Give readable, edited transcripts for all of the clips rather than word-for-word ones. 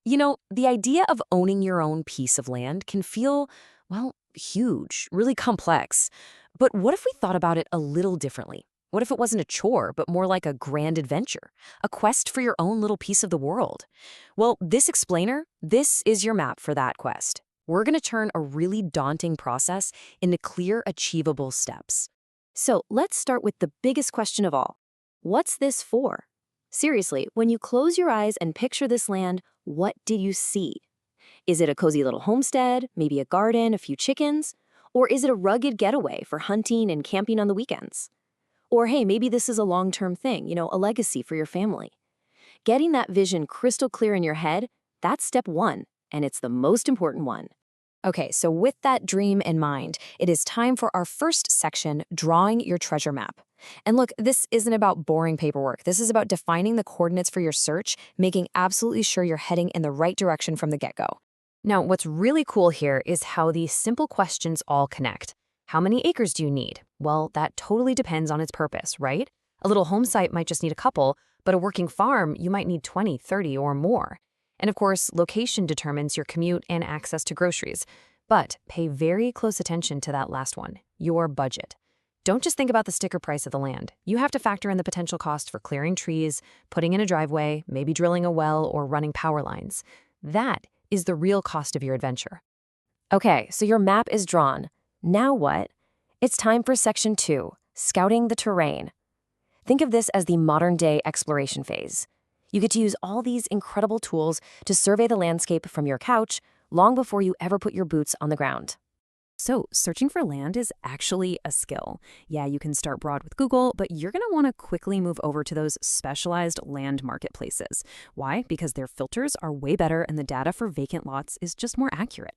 The idea of owning your own piece of land can feel, well, huge, really complex. But what if we thought about it a little differently? What if it wasn't a chore, but more like a grand adventure, a quest for your own little piece of the world? Well, this explainer, this is your map for that quest. We're going to turn a really daunting process into clear, achievable steps. So let's start with the biggest question of all. What's this for? Seriously, when you close your eyes and picture this land, what did you see? Is it a cozy little homestead, maybe a garden, a few chickens? Or is it a rugged getaway for hunting and camping on the weekends? Or hey, maybe this is a long-term thing, a legacy for your family. Getting that vision crystal clear in your head, that's step one, and it's the most important one. Okay, so with that dream in mind, it is time for our first section, drawing your treasure map. And look, this isn't about boring paperwork. This is about defining the coordinates for your search, making absolutely sure you're heading in the right direction from the get-go. Now, what's really cool here is how these simple questions all connect. How many acres do you need? Well, that totally depends on its purpose, right? A little home site might just need a couple, but a working farm, you might need 20, 30, or more. And of course, location determines your commute and access to groceries. But pay very close attention to that last one, your budget. Don't just think about the sticker price of the land. You have to factor in the potential cost for clearing trees, putting in a driveway, maybe drilling a well or running power lines. That is the real cost of your adventure. Okay, so your map is drawn. Now what? It's time for section 2, scouting the terrain. Think of this as the modern-day exploration phase. You get to use all these incredible tools to survey the landscape from your couch long before you ever put your boots on the ground. So, searching for land is actually a skill. Yeah, you can start broad with Google, but you're going to want to quickly move over to those specialized land marketplaces. Why? Because their filters are way better and the data for vacant lots is just more accurate.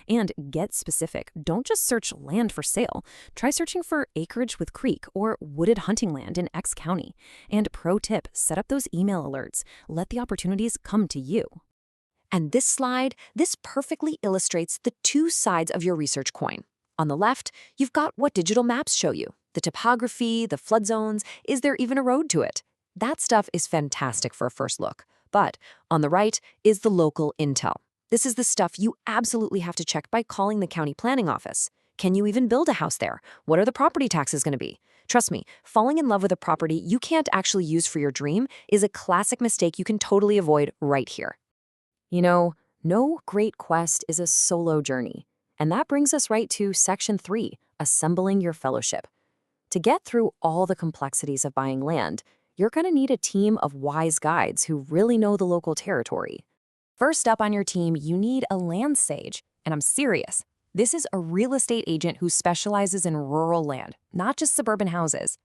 And get specific. Don't just search land for sale. Try searching for acreage with creek or wooded hunting land in X county. And pro tip, set up those email alerts. Let the opportunities come to you. And this slide, this perfectly illustrates the two sides of your research coin. On the left, you've got what digital maps show you. The topography, the flood zones, is there even a road to it? That stuff is fantastic for a first look. But on the right is the local intel. This is the stuff you absolutely have to check by calling the county planning office. Can you even build a house there? What are the property taxes going to be? Trust me, falling in love with a property you can't actually use for your dream is a classic mistake you can totally avoid right here. No great quest is a solo journey. And that brings us right to section 3, assembling your fellowship. To get through all the complexities of buying land, you're going to need a team of wise guides who really know the local territory. First up on your team, you need a land sage. And I'm serious. This is a real estate agent who specializes in rural land, not just suburban houses.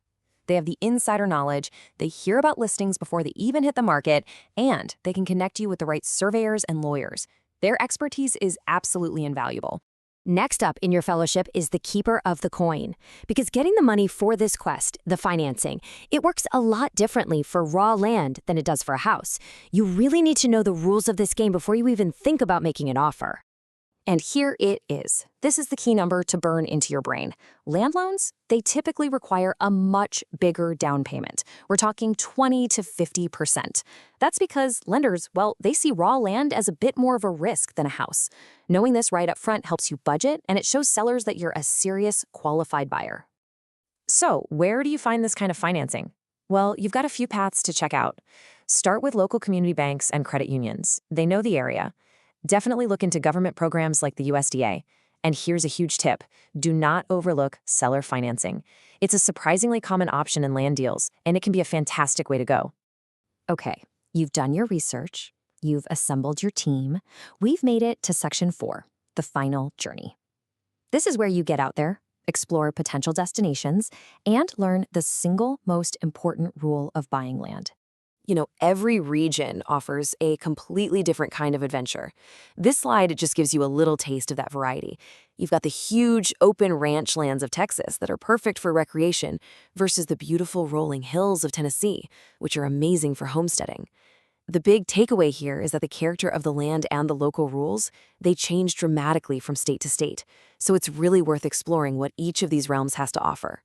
They have the insider knowledge, they hear about listings before they even hit the market, and they can connect you with the right surveyors and lawyers. Their expertise is absolutely invaluable. Next up in your fellowship is the keeper of the coin. Because getting the money for this quest, the financing, it works a lot differently for raw land than it does for a house. You really need to know the rules of this game before you even think about making an offer. And here it is. This is the key number to burn into your brain. Land loans, they typically require a much bigger down payment. We're talking 20 to 50%. That's because lenders, well, they see raw land as a bit more of a risk than a house. Knowing this right up front helps you budget, and it shows sellers that you're a serious, qualified buyer. So, where do you find this kind of financing? Well, you've got a few paths to check out. Start with local community banks and credit unions. They know the area. Definitely look into government programs like the USDA. And here's a huge tip. Do not overlook seller financing. It's a surprisingly common option in land deals, and it can be a fantastic way to go. Okay, you've done your research. You've assembled your team. We've made it to section 4, the final journey. This is where you get out there, explore potential destinations, and learn the single most important rule of buying land. Every region offers a completely different kind of adventure. This slide just gives you a little taste of that variety. You've got the huge open ranch lands of Texas that are perfect for recreation versus the beautiful rolling hills of Tennessee, which are amazing for homesteading. The big takeaway here is that the character of the land and the local rules, they change dramatically from state to state. So it's really worth exploring what each of these realms has to offer.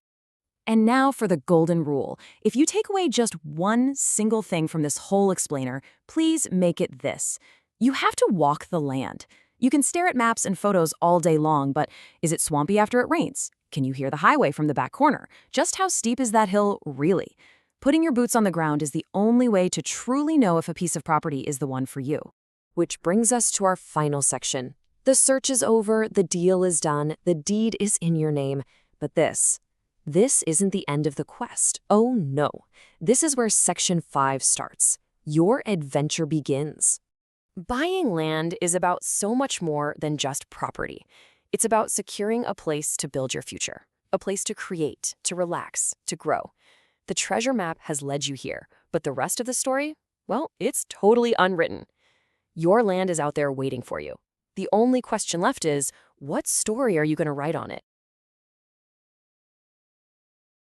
And now for the golden rule. If you take away just one single thing from this whole explainer, please make it this. You have to walk the land. You can stare at maps and photos all day long, but is it swampy after it rains? Can you hear the highway from the back corner? Just how steep is that hill, really? Putting your boots on the ground is the only way to truly know if a piece of property is the one for you. Which brings us to our final section. The search is over, the deal is done, the deed is in your name. But this isn't the end of the quest. Oh no. This is where Section 5 starts. Your adventure begins. Buying land is about so much more than just property. It's about securing a place to build your future, a place to create, to relax, to grow. The treasure map has led you here, but the rest of the story, well, it's totally unwritten. Your land is out there waiting for you. The only question left is, what story are you going to write on it?